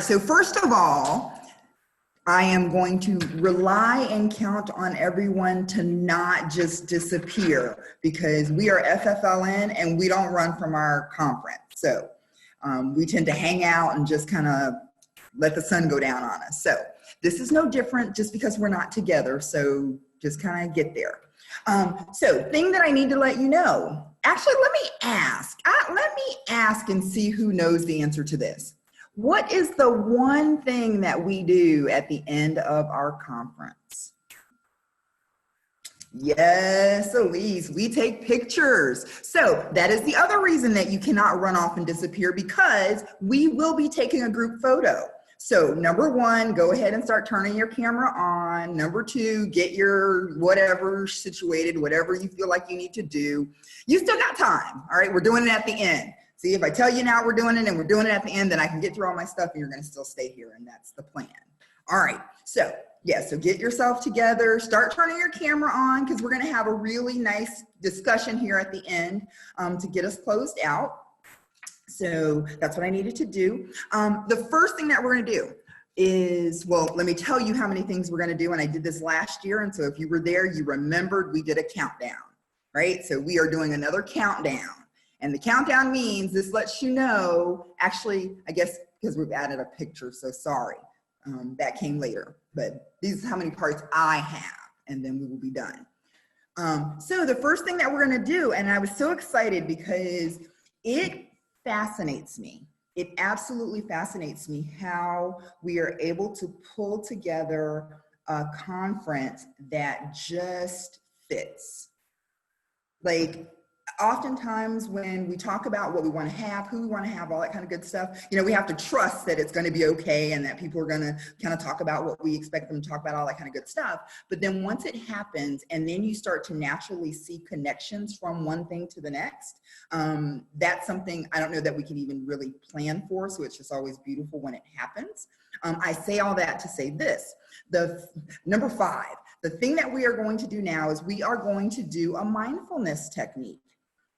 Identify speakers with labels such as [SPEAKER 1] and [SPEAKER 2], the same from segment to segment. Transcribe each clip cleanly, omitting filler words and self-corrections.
[SPEAKER 1] So first of all, I am going to rely and count on everyone to not just disappear because we are FFLN and we don't run from our conference. So we tend to hang out and just kind of let the sun go down on us. So this is no different just because we're not together. So just kind of get there. So thing that I need to let you know, actually, let me ask and see who knows the answer to this. What is the one thing that we do at the end of our conference? Yes, Elise, we take pictures. So that is the other reason that you cannot run off and disappear, because we will be taking a group photo. So number one, go ahead and start turning your camera on. Number two, get your whatever situated, whatever you feel like you need to do. You still got time, all right? We're doing it at the end. See, if I tell you now we're doing it and we're doing it at the end, then I can get through all my stuff and you're gonna still stay here, and that's the plan. All right, so yeah, so get yourself together, start turning your camera on, because we're gonna have a really nice discussion here at the end to get us closed out. So that's what I needed to do. The first thing that we're gonna do is, well, let me tell you how many things we're gonna do, and I did this last year, and so if you were there, you remembered we did a countdown, right? So we are doing another countdown. And the countdown means, this lets you know, actually, I guess because we've added a picture, so sorry, that came later, but these are how many parts I have, and then we will be done. So the first thing that we're gonna do, and I was so excited because it fascinates me. It absolutely fascinates me how we are able to pull together a conference that just fits. Like, oftentimes when we talk about what we want to have, who we want to have, all that kind of good stuff, you know, we have to trust that it's going to be okay and that people are going to kind of talk about what we expect them to talk about, all that kind of good stuff. But then once it happens and then you start to naturally see connections from one thing to the next, that's something I don't know that we can even really plan for. So it's just always beautiful when it happens. I say all that to say this, number 5, the thing that we are going to do now is we are going to do a mindfulness technique.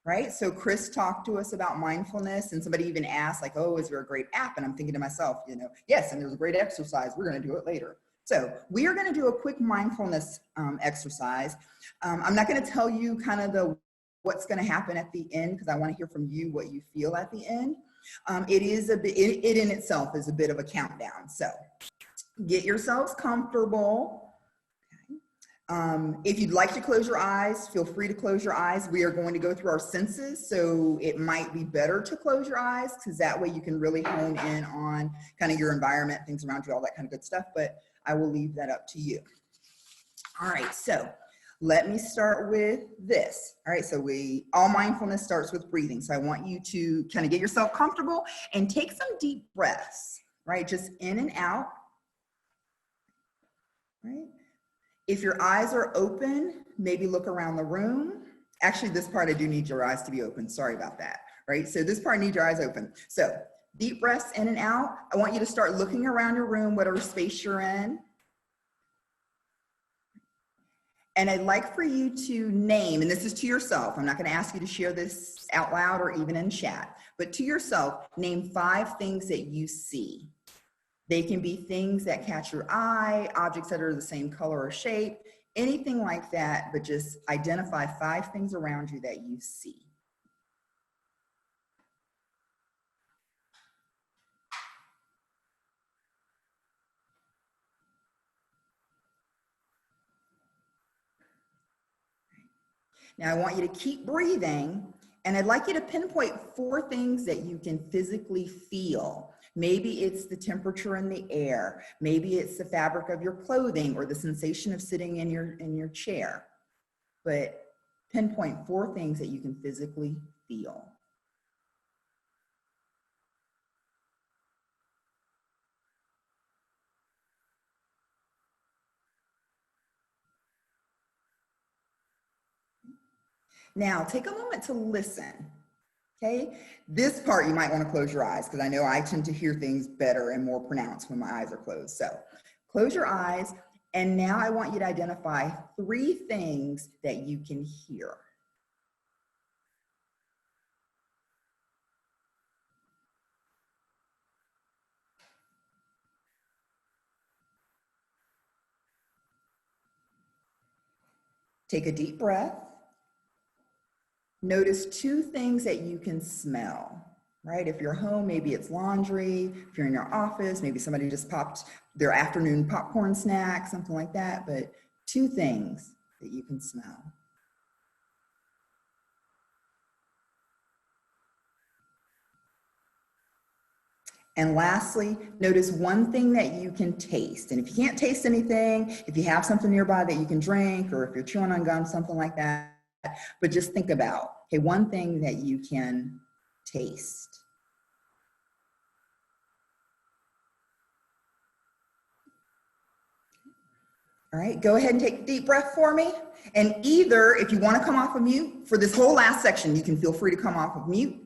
[SPEAKER 1] Right? So Chris talked to us about mindfulness, and somebody even asked like, oh, is there a great app? And I'm thinking to myself, you know, yes, and there's a great exercise. We're going to do it later. So we are going to do a quick mindfulness exercise. I'm not going to tell you kind of what's going to happen at the end, because I want to hear from you what you feel at the end. It is a bit, it in itself is a bit of a countdown. So get yourselves comfortable. If you'd like to close your eyes, feel free to close your eyes. We are going to go through our senses, so it might be better to close your eyes, because that way you can really hone in on kind of your environment, things around you, all that kind of good stuff, but I will leave that up to you. All right, so let me start with this. All right, so all mindfulness starts with breathing, so I want you to kind of get yourself comfortable and take some deep breaths, right? Just in and out, right? If your eyes are open, maybe look around the room. Actually, this part I do need your eyes to be open. Sorry about that, right? So this part needs your eyes open. So deep breaths in and out. I want you to start looking around your room, whatever space you're in. And I'd like for you to name, and this is to yourself, I'm not going to ask you to share this out loud or even in chat, but to yourself, name 5 things that you see. They can be things that catch your eye, objects that are the same color or shape, anything like that, but just identify 5 things around you that you see. Now I want you to keep breathing, and I'd like you to pinpoint 4 things that you can physically feel. Maybe it's the temperature in the air. Maybe it's the fabric of your clothing or the sensation of sitting in your chair. But pinpoint 4 things that you can physically feel. Now take a moment to listen. Okay, this part you might want to close your eyes, because I know I tend to hear things better and more pronounced when my eyes are closed. So close your eyes, and now I want you to identify 3 things that you can hear. Take a deep breath. Notice two things that you can smell, right? If you're home, maybe it's laundry. If you're in your office, maybe somebody just popped their afternoon popcorn snack, something like that. But two things that you can smell. And lastly, notice one thing that you can taste. And if you can't taste anything, if you have something nearby that you can drink, or if you're chewing on gum, something like that, but just think about, okay, one thing that you can taste. All right, go ahead and take a deep breath for me. And either, if you want to come off of mute, for this whole last section, you can feel free to come off of mute.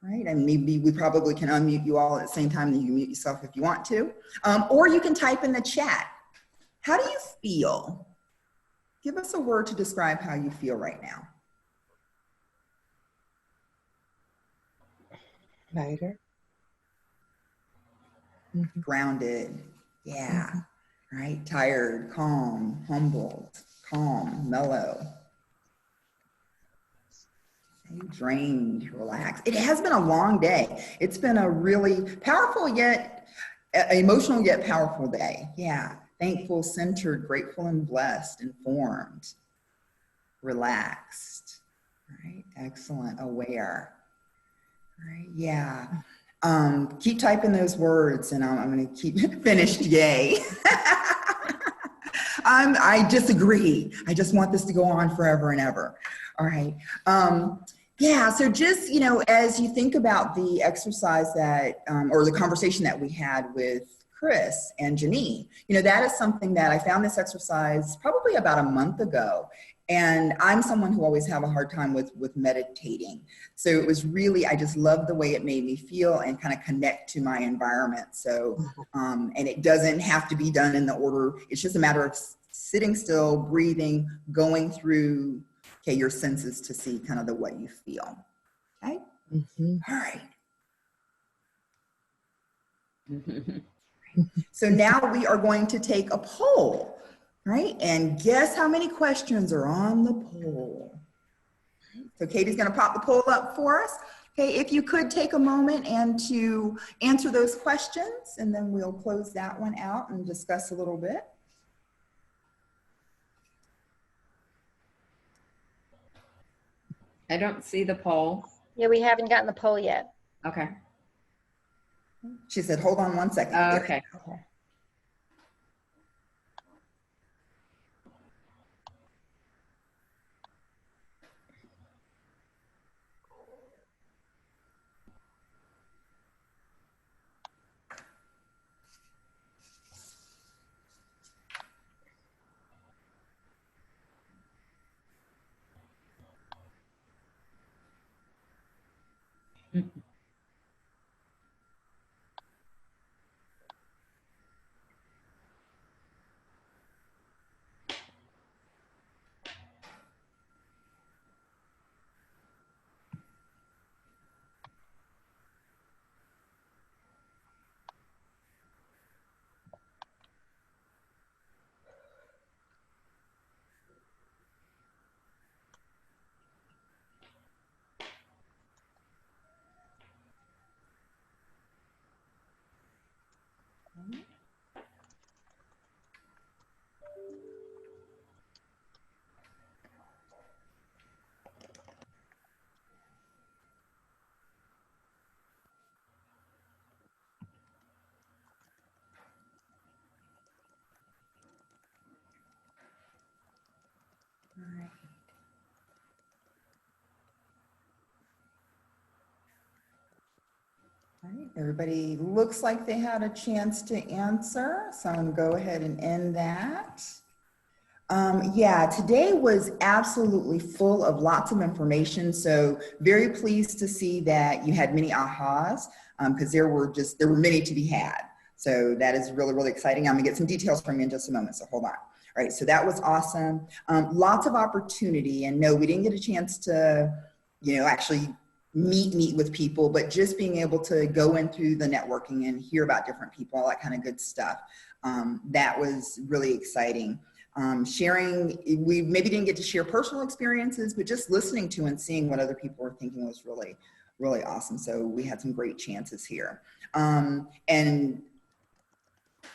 [SPEAKER 1] Right, and maybe we probably can unmute you all at the same time, then you can mute yourself if you want to. Or you can type in the chat. How do you feel? Give us a word to describe how you feel right now.
[SPEAKER 2] Lighter.
[SPEAKER 1] Grounded, yeah, right? Tired, calm, humbled, calm, mellow. Drained, relaxed. It has been a long day. It's been a really powerful yet emotional yet powerful day. Yeah, thankful, centered, grateful, and blessed, informed, relaxed. Right, excellent, aware. Right, yeah. Keep typing those words, and I'm going to keep finished. Yay. I disagree. I just want this to go on forever and ever. All right. Yeah, so just, you know, as you think about the exercise that, or the conversation that we had with Chris and Janine, you know, that is something that I found this exercise probably about a month ago. And I'm someone who always have a hard time with meditating. So it was really, I just loved the way it made me feel and kind of connect to my environment. So, and it doesn't have to be done in the order. It's just a matter of sitting still, breathing, going through, okay, your senses to see kind of what you feel. Okay. All right. So now we are going to take a poll, right? And guess how many questions are on the poll? So Katie's going to pop the poll up for us. Okay, if you could take a moment and to answer those questions, and then we'll close that one out and discuss a little bit.
[SPEAKER 3] I don't see the poll.
[SPEAKER 4] Yeah, we haven't gotten the poll yet.
[SPEAKER 3] Okay.
[SPEAKER 1] She said, hold on one second.
[SPEAKER 3] Okay.
[SPEAKER 4] Okay.
[SPEAKER 1] All right. All right, everybody looks like they had a chance to answer, so I'm gonna go ahead and end that. Yeah, today was absolutely full of lots of information, so very pleased to see that you had many ahas, because there were many to be had. So that is really, really exciting. I'm gonna get some details from you in just a moment, so hold on. All right, so that was awesome. Lots of opportunity, and no, we didn't get a chance to, you know, actually meet with people, but just being able to go in through the networking and hear about different people, all that kind of good stuff. That was really exciting. Sharing, we maybe didn't get to share personal experiences, but just listening to and seeing what other people were thinking was really, really awesome. So we had some great chances here. And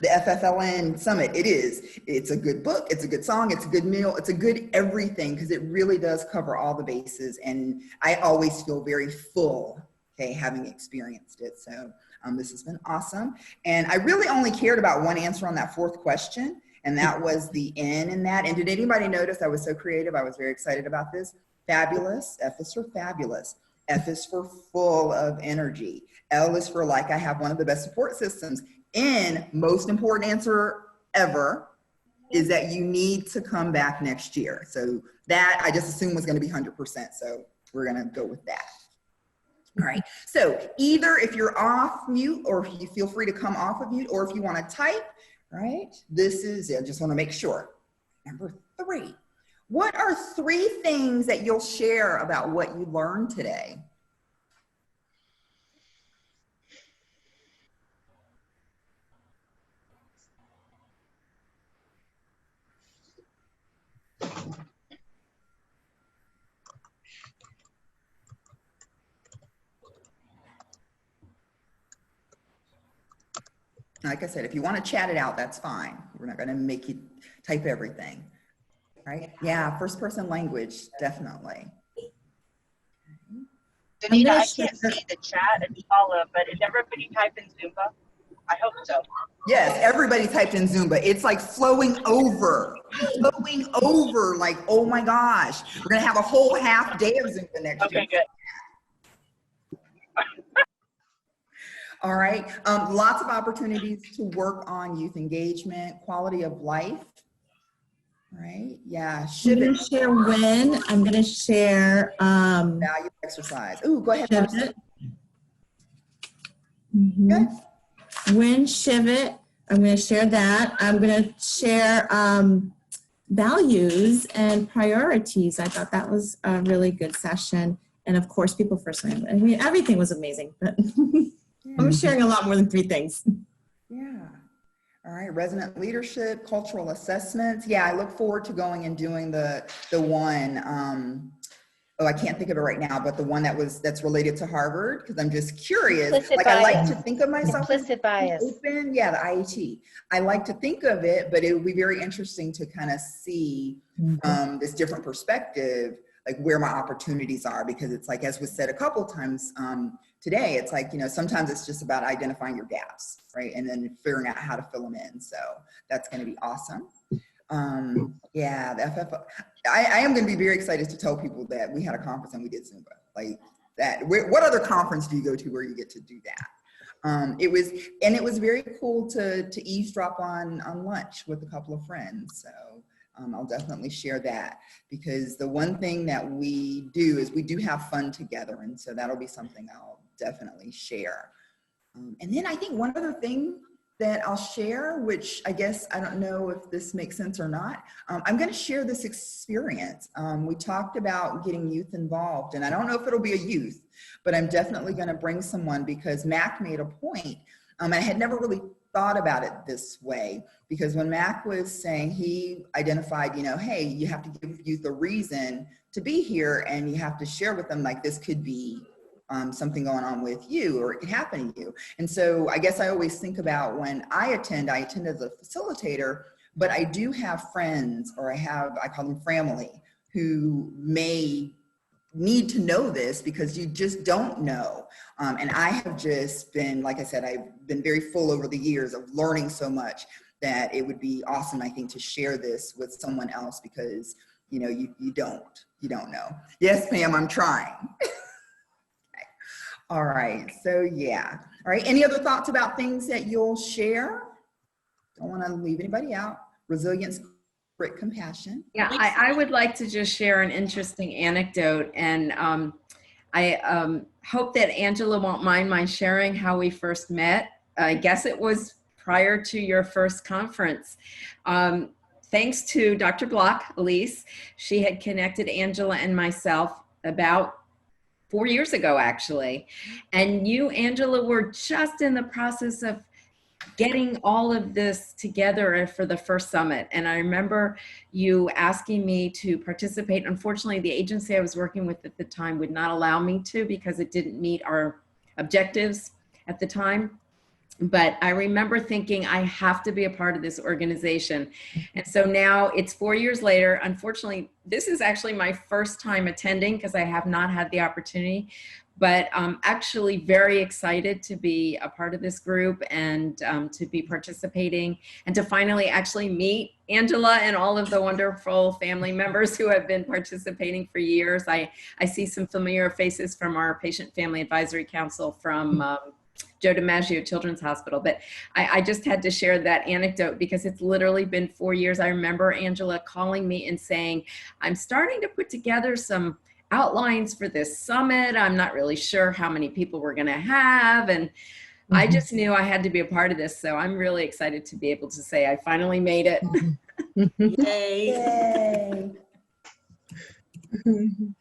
[SPEAKER 1] the FFLN Summit, it's a good book, it's a good song, it's a good meal, it's a good everything, because it really does cover all the bases. And I always feel very full, okay, having experienced it. So this has been awesome. And I really only cared about one answer on that fourth question, and that was the N in that. And did anybody notice I was so creative? I was very excited about this. Fabulous, F is for fabulous. F is for full of energy. L is for like I have one of the best support systems. N, most important answer ever, is that you need to come back next year. So that I just assumed was going to be 100%. So we're going to go with that. All right. So either if you're off mute, or if you feel free to come off of mute, or if you want to type, right? This is it. I just want to make sure. Number 3. What are 3 things that you'll share about what you learned today? Like I said, if you want to chat it out, that's fine. We're not going to make you type everything, right? Yeah, first person language, definitely.
[SPEAKER 2] Danita, I can't see the chat and follow, but is everybody typing Zumba? I hope so.
[SPEAKER 1] Yes, everybody typed in Zumba. It's like flowing over, like, oh my gosh. We're going to have a whole half day of Zumba next year.
[SPEAKER 2] Okay, good.
[SPEAKER 1] All right. Lots of opportunities to work on youth engagement, quality of life. Right. Yeah.
[SPEAKER 3] I'm going to share when. I'm going to share
[SPEAKER 1] value exercise. Ooh, go ahead.
[SPEAKER 3] Shivit.
[SPEAKER 1] Good.
[SPEAKER 3] When Shivit. I'm going to share that. I'm going to share values and priorities. I thought that was a really good session. And of course, people first. I mean, everything was amazing, but I'm sharing a lot more than 3 things.
[SPEAKER 1] Yeah. All right. Resident leadership, cultural assessments. Yeah. I look forward to going and doing the one, oh, I can't think of it right now, but the one that's related to Harvard, because I'm just curious.
[SPEAKER 4] Implicit
[SPEAKER 1] like
[SPEAKER 4] bias.
[SPEAKER 1] I like to think of myself
[SPEAKER 4] Implicit bias.
[SPEAKER 1] open. Yeah, the IET. I like to think of it, but it would be very interesting to kind of see this different perspective, like where my opportunities are, because it's like, as was said a couple times today, it's like, you know, sometimes it's just about identifying your gaps, right? And then figuring out how to fill them in. So that's going to be awesome. Yeah, the FFO. I am going to be very excited to tell people that we had a conference and we did Zumba. Like that. What other conference do you go to where you get to do that? It was very cool to eavesdrop on lunch with a couple of friends. So I'll definitely share that, because the one thing that we do is we do have fun together. And so that'll be something I'll definitely share. And then I think one other thing that I'll share, which I guess, I don't know if this makes sense or not. I'm going to share this experience. We talked about getting youth involved, and I don't know if it'll be a youth, but I'm definitely going to bring someone, because Mac made a point. I had never really thought about it this way, because when Mac was saying, he identified, you know, hey, you have to give youth a reason to be here, and you have to share with them, like, this could be something going on with you, or it could happen to you. And so I guess I always think about when I attend as a facilitator, but I do have friends, or I call them family, who may need to know this, because you just don't know. And I have just been, like I said, I've been very full over the years of learning so much that it would be awesome, I think, to share this with someone else, because, you know, you don't know. Yes, ma'am, I'm trying. All right, so yeah. All right, any other thoughts about things that you'll share? Don't want to leave anybody out. Resilience, grit, compassion.
[SPEAKER 5] Yeah, I would like to just share an interesting anecdote, and I hope that Angela won't mind my sharing how we first met. I guess it was prior to your first conference. Thanks to Dr. Block, Elise, she had connected Angela and myself about 4 years ago, actually. And you, Angela, were just in the process of getting all of this together for the first summit. And I remember you asking me to participate. Unfortunately, the agency I was working with at the time would not allow me to because it didn't meet our objectives at the time. But I remember thinking I have to be a part of this organization. And so now it's 4 years later. Unfortunately, this is actually my first time attending because I have not had the opportunity, but I'm actually very excited to be a part of this group and to be participating and to finally actually meet Angela and all of the wonderful family members who have been participating for years. I see some familiar faces from our Patient Family Advisory Council from Joe DiMaggio Children's Hospital. But I just had to share that anecdote because it's literally been 4 years. I remember Angela calling me and saying, I'm starting to put together some outlines for this summit. I'm not really sure how many people we're going to have. And I just knew I had to be a part of this. So I'm really excited to be able to say I finally made it.
[SPEAKER 6] Yay.
[SPEAKER 1] Yay.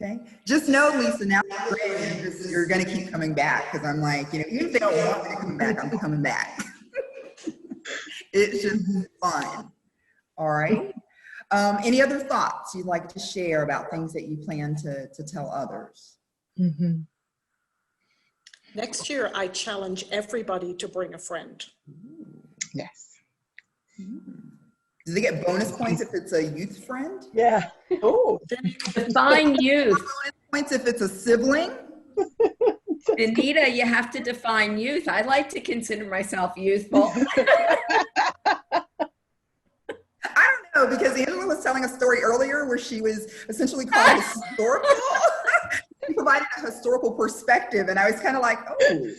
[SPEAKER 1] Okay. Just know, Lisa, now you're going to keep coming back because I'm like, you know, even if they don't want me to come back, I'm coming back. It's just fun. All right. Any other thoughts you'd like to share about things that you plan to tell others?
[SPEAKER 6] Next year, I challenge everybody to bring a friend.
[SPEAKER 7] Yes.
[SPEAKER 1] Do they get bonus points if it's a youth friend?
[SPEAKER 7] Yeah. Oh.
[SPEAKER 5] Define youth.
[SPEAKER 1] Bonus points if it's a sibling?
[SPEAKER 5] Anita, you have to define youth. I like to consider myself youthful.
[SPEAKER 1] I don't know, because Angela was telling a story earlier where she was essentially called historical. She provided a historical perspective, and I was kind of like, oh,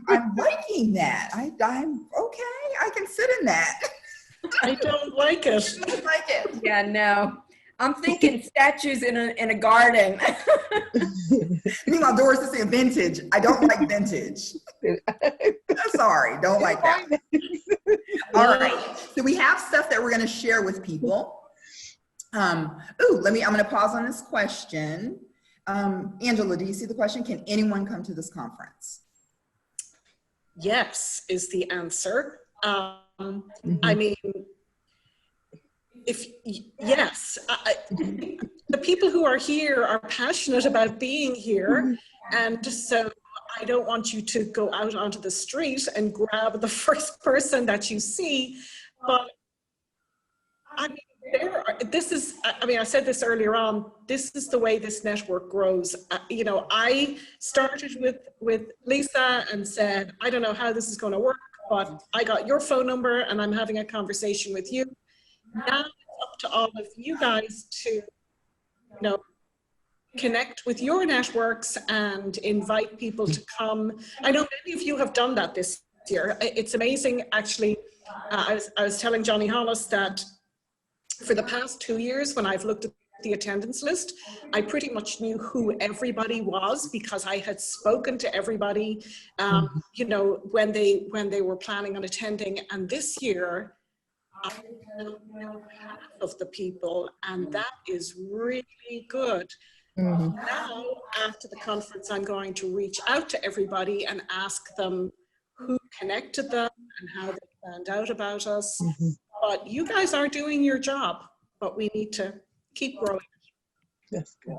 [SPEAKER 1] I'm liking that. I'm okay. I can sit in that.
[SPEAKER 6] I don't like it.
[SPEAKER 1] I don't like it.
[SPEAKER 5] Yeah, no. I'm thinking statues in a garden.
[SPEAKER 1] Meanwhile, Doris is saying vintage. I don't like vintage. I'm sorry, don't like that. All right, so we have stuff that we're going to share with people. I'm going to pause on this question. Angela, do you see the question? Can anyone come to this conference?
[SPEAKER 6] Yes, is the answer. I mean, yes, the people who are here are passionate about being here, and so I don't want you to go out onto the street and grab the first person that you see, but I mean, I said this earlier on, this is the way this network grows. You know, I started with Lisa and said, I don't know how this is going to work, but I got your phone number and I'm having a conversation with you. Now it's up to all of you guys to, you know, connect with your networks and invite people to come. I know many of you have done that this year. It's amazing, actually. I was telling Johnny Hollis that for the past 2 years, when I've looked at the attendance list, I pretty much knew who everybody was because I had spoken to everybody, you know, when they were planning on attending. And this year, I don't know half of the people, and that is really good. Now, after the conference, I'm going to reach out to everybody and ask them who connected them and how they found out about us. But you guys are doing your job, but we need to keep growing.
[SPEAKER 7] That's good.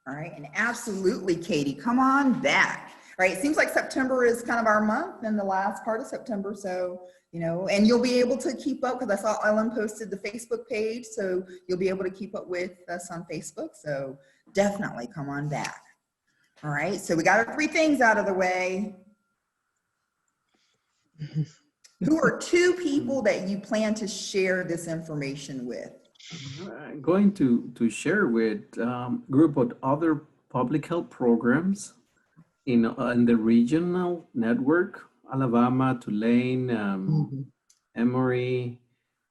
[SPEAKER 1] All right, and absolutely, Katie, come on back. All right, it seems like September is kind of our month and the last part of September, so, you know, and you'll be able to keep up, because I saw Ellen posted the Facebook page, so you'll be able to keep up with us on Facebook, so definitely come on back. All right, so we got our 3 things out of the way. Who are 2 people that you plan to share this information with?
[SPEAKER 8] I'm going to share with group of other public health programs in the regional network, Alabama, Tulane, Emory,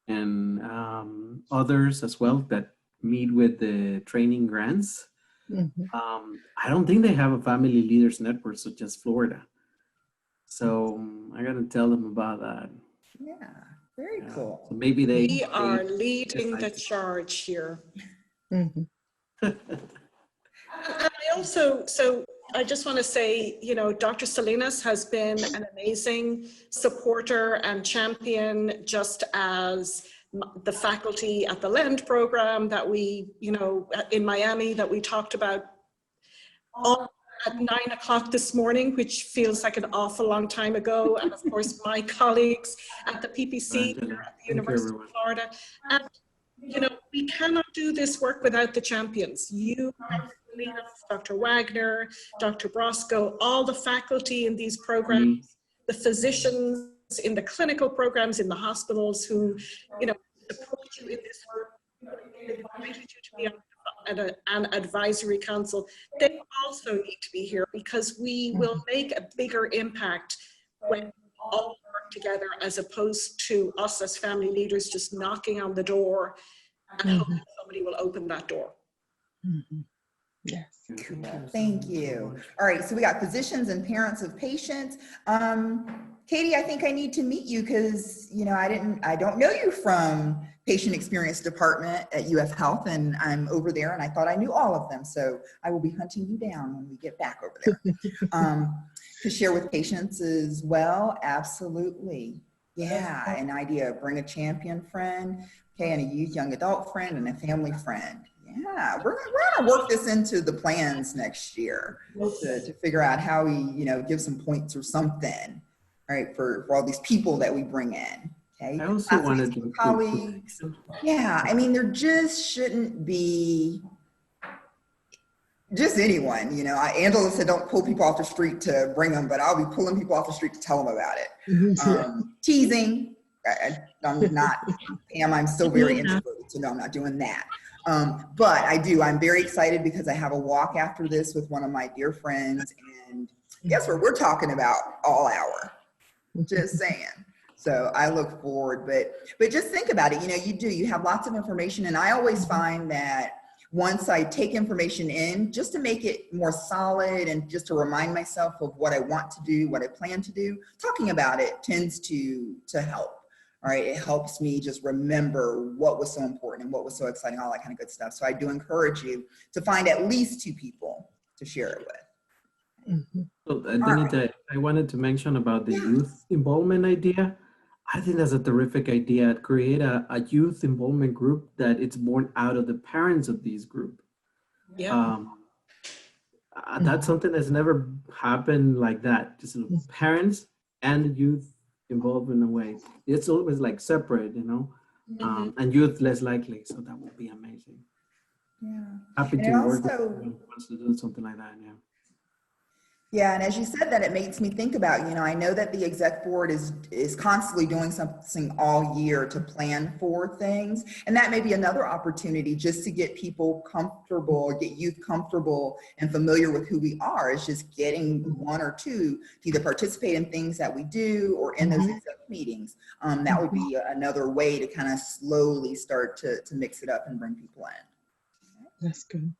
[SPEAKER 8] and others as well that meet with the training grants. I don't think they have a family leaders network such as Florida. So I got to tell them about that.
[SPEAKER 1] Yeah, very cool.
[SPEAKER 8] So maybe
[SPEAKER 6] We are leading the charge here. And I also, so I just want to say, you know, Dr. Salinas has been an amazing supporter and champion, just as the faculty at the LEND program that we, you know, in Miami that we talked about all at 9 o'clock this morning, which feels like an awful long time ago. And of course, my colleagues at the PPC here at the University of Florida. And, you know, we cannot do this work without the champions. You, Dr. Wagner, Dr. Brosco, all the faculty in these programs, the physicians in the clinical programs in the hospitals who, you know, support you in this work, invited you to be on an advisory council. They also need to be here because we will make a bigger impact when we all work together, as opposed to us as family leaders just knocking on the door and hoping somebody will open that door.
[SPEAKER 7] Yes.
[SPEAKER 1] Thank you. All right, so we got physicians and parents of patients. Katie, I think I need to meet you because, you know, I don't know you from patient experience department at UF Health, and I'm over there and I thought I knew all of them. So I will be hunting you down when we get back over there. To share with patients as well. Absolutely. Yeah, an idea, bring a champion friend, okay, and a youth young adult friend and a family friend. Yeah, we're gonna work this into the plans next year to figure out how we, you know, give some points or something, right, for all these people that we bring in. Okay.
[SPEAKER 8] I also wanted to
[SPEAKER 1] colleagues. Yeah, I mean, there just shouldn't be just anyone, you know. Angela said don't pull people off the street to bring them, but I'll be pulling people off the street to tell them about it. Teasing. I'm not, Pam, I'm still very introverted, so no, I'm not doing that. But I'm very excited because I have a walk after this with one of my dear friends, and guess what we're talking about all hour, just saying. So I look forward, but just think about it. You know, you have lots of information, and I always find that once I take information in, just to make it more solid and just to remind myself of what I want to do, what I plan to do, talking about it tends to help. All right, it helps me just remember what was so important and what was so exciting, all that kind of good stuff. So I do encourage you to find at least 2 people to share it with.
[SPEAKER 8] So, Danita, I wanted to mention about the youth involvement idea. I think that's a terrific idea. Create a youth involvement group that it's born out of the parents of these group.
[SPEAKER 6] Yeah.
[SPEAKER 8] That's something that's never happened like that. Just parents and youth involved in a way. It's always like separate, you know, and youth less likely. So that would be amazing.
[SPEAKER 1] Yeah.
[SPEAKER 8] Happy
[SPEAKER 1] And
[SPEAKER 8] to work with
[SPEAKER 1] also-
[SPEAKER 8] anyone who wants to do something like that. Yeah.
[SPEAKER 1] Yeah, and as you said that, it makes me think about, you know, I know that the exec board is constantly doing something all year to plan for things. And that may be another opportunity just to get people comfortable, get youth comfortable and familiar with who we are, is just getting 1 or 2 to either participate in things that we do or in those exec meetings. That would be another way to kind of slowly start to mix it up and bring people in.
[SPEAKER 7] That's good.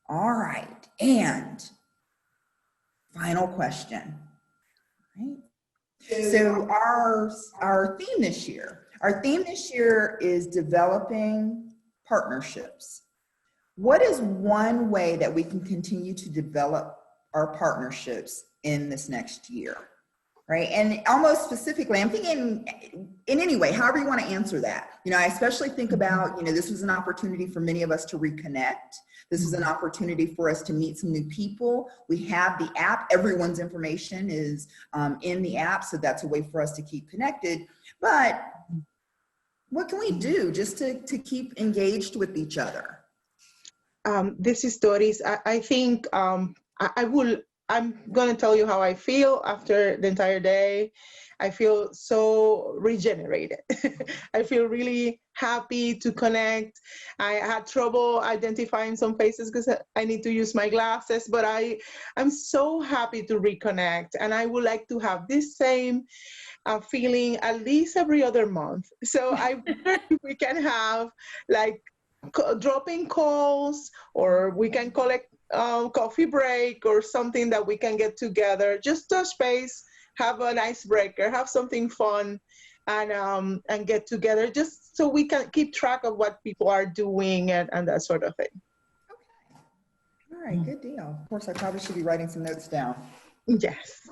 [SPEAKER 1] All right, and final question. Right. So our theme this year is developing partnerships. What is one way that we can continue to develop our partnerships in this next year? Right, and almost specifically, I'm thinking in any way, however you want to answer that. You know, I especially think about, you know, this was an opportunity for many of us to reconnect. This is an opportunity for us to meet some new people. We have the app. Everyone's information is in the app, so that's a way for us to keep connected. But what can we do just to keep engaged with each other?
[SPEAKER 7] This is Doris. I think I'm going to tell you how I feel after the entire day. I feel so regenerated. I feel really happy to connect. I had trouble identifying some faces because I need to use my glasses, but I'm so happy to reconnect. And I would like to have this same feeling at least every other month. So I wonder if we can have like dropping calls, or we can collect coffee break or something that we can get together, just touch base, have an icebreaker, have something fun, and get together just so we can keep track of what people are doing and that sort of thing.
[SPEAKER 1] All right, good deal. Of course, I probably should be writing some notes down.
[SPEAKER 7] Yes.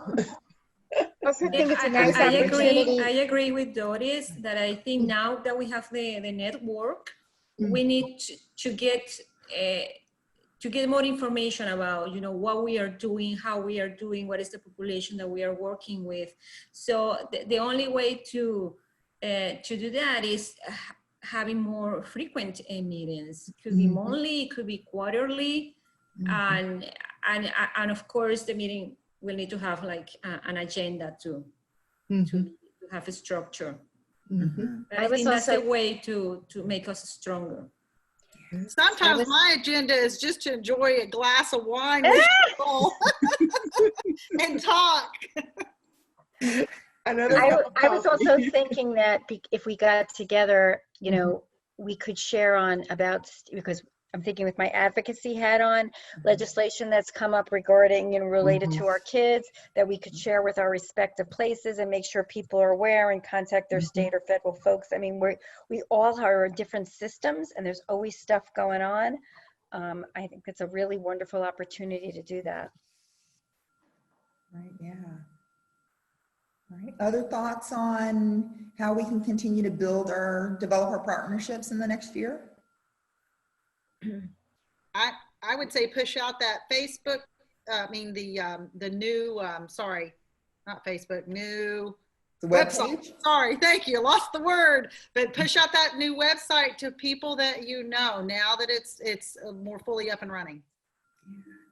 [SPEAKER 4] I also think it's a nice
[SPEAKER 9] I
[SPEAKER 4] opportunity.
[SPEAKER 9] agree with Doris that I think now that we have the network, we need to get more information about, you know, what we are doing, how we are doing, what is the population that we are working with. So the only way to do that is having more frequent meetings. It could be monthly, it could be quarterly, and of course the meeting will need to have like an agenda to have a structure. But I think that's the way to make us stronger.
[SPEAKER 10] Sometimes my agenda is just to enjoy a glass of wine with people and talk.
[SPEAKER 4] I was also thinking that if we got together, you know, we could share on about, because I'm thinking with my advocacy hat on, legislation that's come up regarding, you know, related to our kids, that we could share with our respective places and make sure people are aware and contact their state or federal folks. I mean, we all are in different systems and there's always stuff going on. I think it's a really wonderful opportunity to do that.
[SPEAKER 1] Right, yeah. All right, other thoughts on how we can continue to develop our partnerships in the next year?
[SPEAKER 10] I would say push out that Facebook, the new, sorry, not Facebook, new
[SPEAKER 1] The
[SPEAKER 10] website.
[SPEAKER 1] website?
[SPEAKER 10] Sorry, thank you, lost the word. But push out that new website to people that you know now that it's more fully up and running.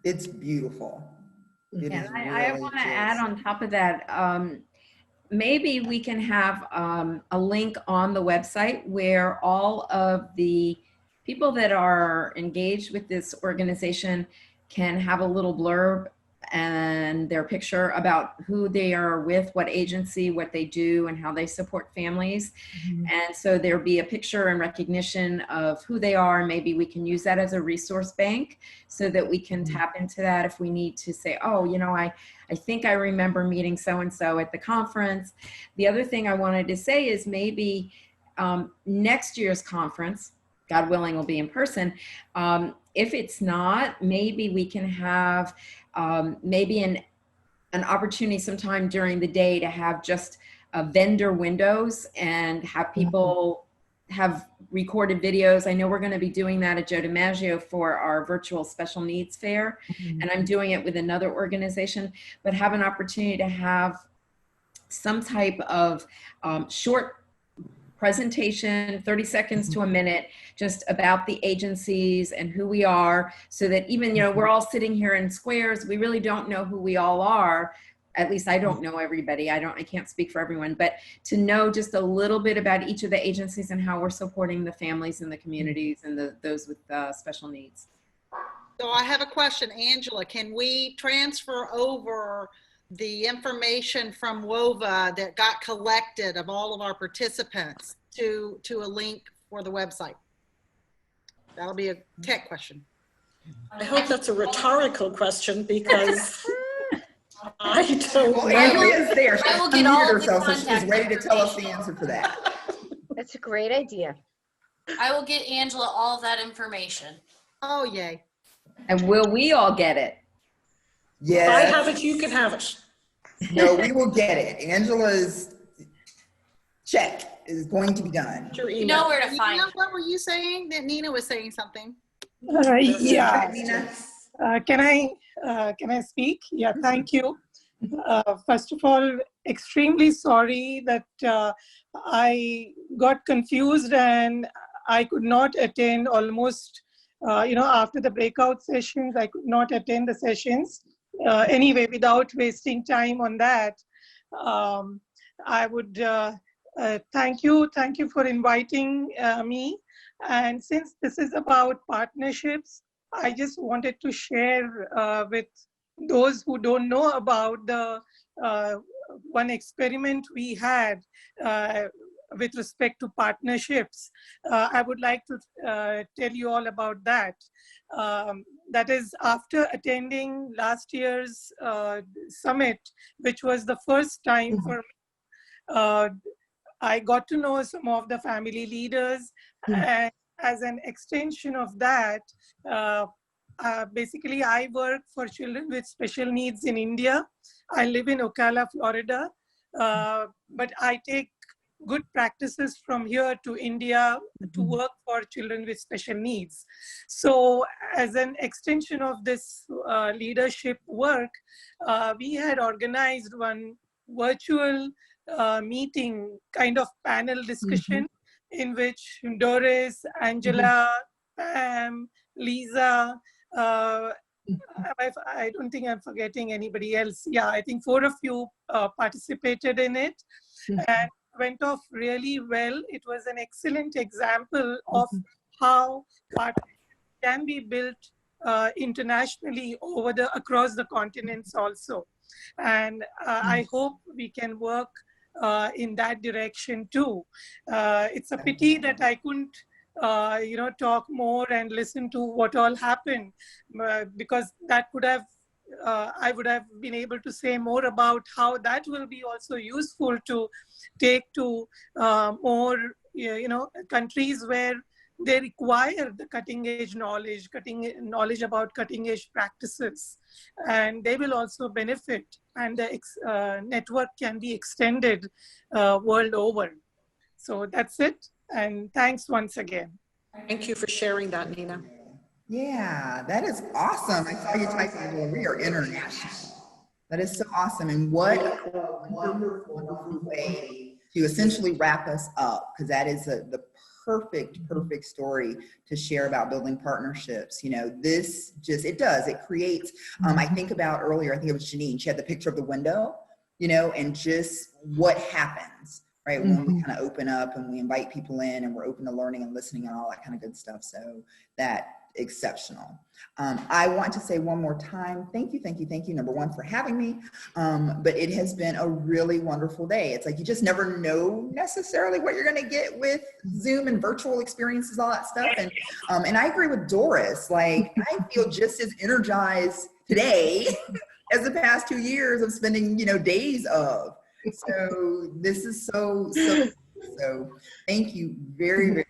[SPEAKER 1] It's beautiful. It
[SPEAKER 5] And
[SPEAKER 1] is
[SPEAKER 5] I
[SPEAKER 1] really
[SPEAKER 5] want to
[SPEAKER 1] just-
[SPEAKER 5] add on top of that, maybe we can have a link on the website where all of the people that are engaged with this organization can have a little blurb and their picture about who they are with, what agency, what they do, and how they support families. And so there'll be a picture and recognition of who they are. And maybe we can use that as a resource bank so that we can tap into that if we need to say, oh, you know, I think I remember meeting so-and-so at the conference. The other thing I wanted to say is maybe next year's conference, God willing, will be in person. If it's not, maybe we can have maybe an opportunity sometime during the day to have just vendor windows and have people have recorded videos. I know we're going to be doing that at Joe DiMaggio for our virtual special needs fair, and I'm doing it with another organization, but have an opportunity to have some type of short presentation, 30 seconds to a minute, just about the agencies and who we are, so that even, you know, we're all sitting here in squares, we really don't know who we all are. At least I don't know everybody. I can't speak for everyone, but to know just a little bit about each of the agencies and how we're supporting the families and the communities and those with special needs.
[SPEAKER 10] So I have a question, Angela, can we transfer over the information from WOVA that got collected of all of our participants to a link for the website? That'll be a tech question.
[SPEAKER 6] I hope that's a rhetorical question because I don't
[SPEAKER 1] Well,
[SPEAKER 6] know.
[SPEAKER 1] Andrea's there. She
[SPEAKER 11] I will get all
[SPEAKER 1] unmuted
[SPEAKER 11] of the
[SPEAKER 1] herself, so she's
[SPEAKER 11] contact
[SPEAKER 1] ready to tell us the answer for that.
[SPEAKER 4] That's a great idea.
[SPEAKER 11] I will get Angela all of that information.
[SPEAKER 10] Oh, yay.
[SPEAKER 5] And will we all get it?
[SPEAKER 1] Yes.
[SPEAKER 6] I have it, you can have it.
[SPEAKER 1] No, we will get it. Angela's check is going to be done.
[SPEAKER 6] Your
[SPEAKER 11] You
[SPEAKER 6] email.
[SPEAKER 11] know where to find
[SPEAKER 10] Nina,
[SPEAKER 11] it.
[SPEAKER 10] what were you saying? That Nina was saying something.
[SPEAKER 12] Yeah.
[SPEAKER 1] Nina?
[SPEAKER 12] Can I speak? Yeah, thank you. First of all, extremely sorry that I got confused and I could not attend almost, after the breakout sessions, I could not attend the sessions. Anyway, without wasting time on that, I would thank you for inviting me. And since this is about partnerships, I just wanted to share with those who don't know about the one experiment we had with respect to partnerships. I would like to tell you all about that. That is, after attending last year's summit, which was the first time for me, I got to know some of the family leaders, and as an extension of that, basically, I work for children with special needs in India. I live in Ocala, Florida, but I take good practices from here to India to work for children with special needs. So as an extension of this leadership work, we had organized one virtual meeting, kind of panel discussion, in which Doris, Angela, Pam, Lisa, I don't think I'm forgetting anybody else. Yeah, I think 4 of you participated in it. And went off really well. It was an excellent example of how partnerships can be built internationally across the continents also. And I hope we can work in that direction too. It's a pity that I couldn't talk more and listen to what all happened, because that could have I would have been able to say more about how that will be also useful to take to more, countries where they require the cutting edge knowledge about cutting edge practices, and they will also benefit, and the network can be extended world over. So that's it, and thanks once again.
[SPEAKER 6] Thank you for sharing that, Nina.
[SPEAKER 1] Yeah, that is awesome. I saw you typing, well, we are international. That is so awesome. And what a wonderful, wonderful way to essentially wrap us up, because that is the perfect story to share about building partnerships. It creates, I think about earlier, I think it was Janine, she had the picture of the window, and just what happens, right? When we kind of open up and we invite people in and we're open to learning and listening and all that kind of good stuff. So that exceptional. I want to say one more time, thank you, number one, for having me. But it has been a really wonderful day. It's like you just never know necessarily what you're going to get with Zoom and virtual experiences, all that stuff. And I agree with Doris. Like, I feel just as energized today as the past 2 years of spending, days of. So this is so thank you very much.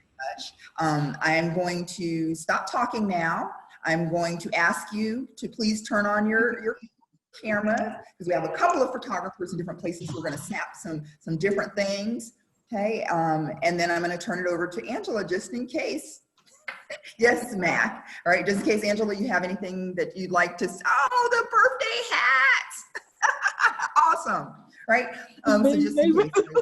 [SPEAKER 1] I am going to stop talking now. I'm going to ask you to please turn on your camera, because we have a couple of photographers in different places who are going to snap some different things. Okay, and then I'm going to turn it over to Angela just in case. Yes, Mac. All right, just in case, Angela, you have anything that you'd like to. Oh, the birthday hats! Awesome. Right? So just in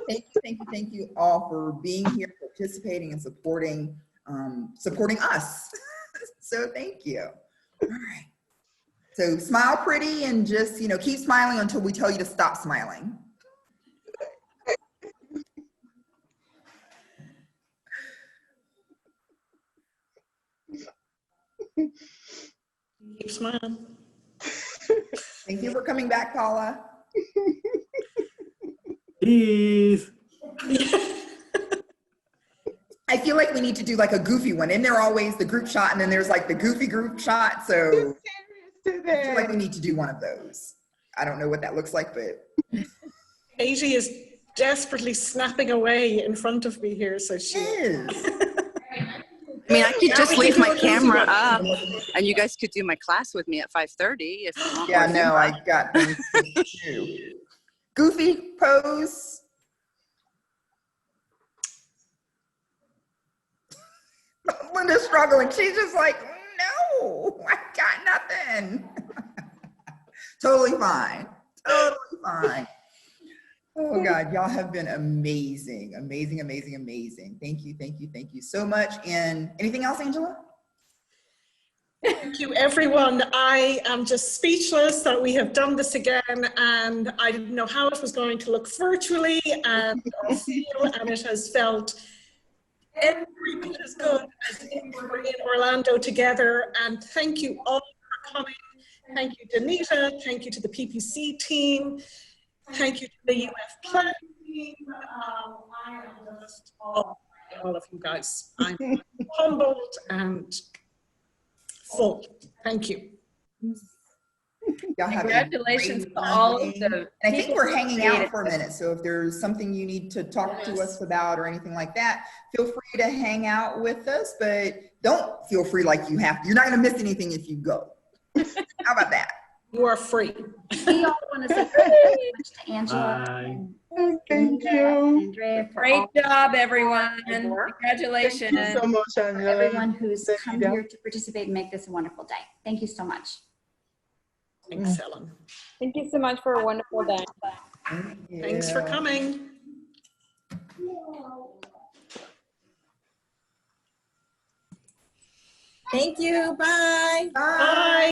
[SPEAKER 1] case, thank you all for being here, participating, and supporting us. So thank you. All right. So smile pretty and just, keep smiling until we tell you to stop smiling.
[SPEAKER 6] Keep smiling.
[SPEAKER 1] Thank you for coming back, Paula.
[SPEAKER 8] Peace.
[SPEAKER 1] I feel like we need to do like a goofy one. And there always the group shot, and then there's like the goofy group shot. So I feel like we need to do one of those. I don't know what that looks like, but.
[SPEAKER 6] Katie is desperately snapping away in front of me here, so she
[SPEAKER 1] is.
[SPEAKER 13] I mean, I could just leave my camera up and you guys could do my class with me at 5:30 if you want.
[SPEAKER 1] Yeah, no, I got things to do. Goofy pose. Linda's struggling. She's just like, no, I got nothing. Totally fine. Totally fine. Oh God, y'all have been amazing, amazing, amazing, amazing. Thank you so much. And anything else, Angela?
[SPEAKER 6] Thank you, everyone. I am just speechless that we have done this again, and I didn't know how it was going to look virtually and feel, and it has felt every bit as good as if we were in Orlando together. And thank you all for coming. Thank you, Danita. Thank you to the PPC team. Thank you to the UF Plan team. I am just all of you guys. I'm humbled and full. Thank you.
[SPEAKER 1] Y'all have a
[SPEAKER 5] Congratulations
[SPEAKER 1] great
[SPEAKER 5] to all of
[SPEAKER 1] evening.
[SPEAKER 5] the
[SPEAKER 1] And I think
[SPEAKER 5] people
[SPEAKER 1] we're
[SPEAKER 5] who
[SPEAKER 1] hanging out
[SPEAKER 5] created
[SPEAKER 1] for a
[SPEAKER 5] this.
[SPEAKER 1] minute. So if there's something you need to talk to us about or anything like that, feel free to hang out with us, but don't feel free like you have to. You're not going to miss anything if you go. How about that?
[SPEAKER 6] You are free.
[SPEAKER 14] We all want to say thank you very much to Angela
[SPEAKER 8] Bye.
[SPEAKER 14] and
[SPEAKER 7] Thank
[SPEAKER 14] Anita
[SPEAKER 7] you.
[SPEAKER 14] and Andrea for
[SPEAKER 5] Great
[SPEAKER 14] all
[SPEAKER 5] job, everyone.
[SPEAKER 14] hard work.
[SPEAKER 5] Congratulations.
[SPEAKER 7] Thank you so much,
[SPEAKER 14] for
[SPEAKER 7] Angela.
[SPEAKER 14] everyone who's come
[SPEAKER 7] Anita.
[SPEAKER 14] here to participate and make this a wonderful day. Thank you so much.
[SPEAKER 6] Thanks, Ellen.
[SPEAKER 15] Thank you so much for a wonderful day.
[SPEAKER 6] Thanks for coming.
[SPEAKER 3] Thank you. Bye.
[SPEAKER 1] Bye.
[SPEAKER 6] Bye.